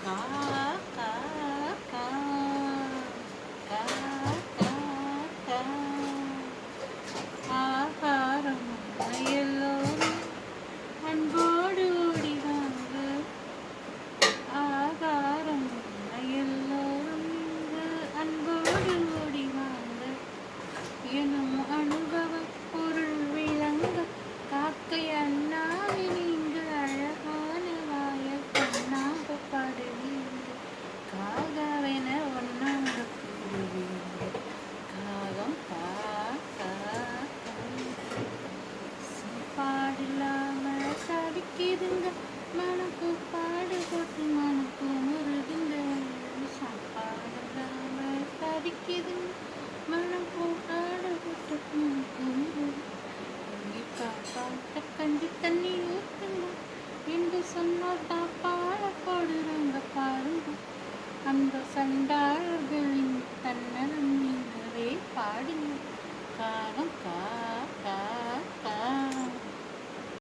கா கா கா கா கா கா ஆகாரம் எல்லோரும் அன்போடு ஓடிவாங்க ஆகாரம் எல்லோரும் இங்கு அன்போடு ஓடிவாங்க எனும் அனுபவ பொருள் விளங்க காக்கை அண்ணாவை நீங்க அழகான வாய கண்ணாக பாடுவீங்க காகவென ஒன்னாக கூடுவீங்க காகம் கா கா பாடில்லாம தவிக்குதுங்க மனப்பு பாடு போட்டு மனப்பு முருகுங்க சாப்பாடில்லாம தவிக்குதுங்க மனப்பு பாடு போட்டு மனப்பு முருகு பாட்ட கஞ்சி தண்ணி ஊற்றுங்க என்று சொன்னால் தாப்பால போடுறாங்க பாருங்க அந்த சண்டாளர்களின் தன்னலம் நீங்கவே பாடுங்க காகம் கா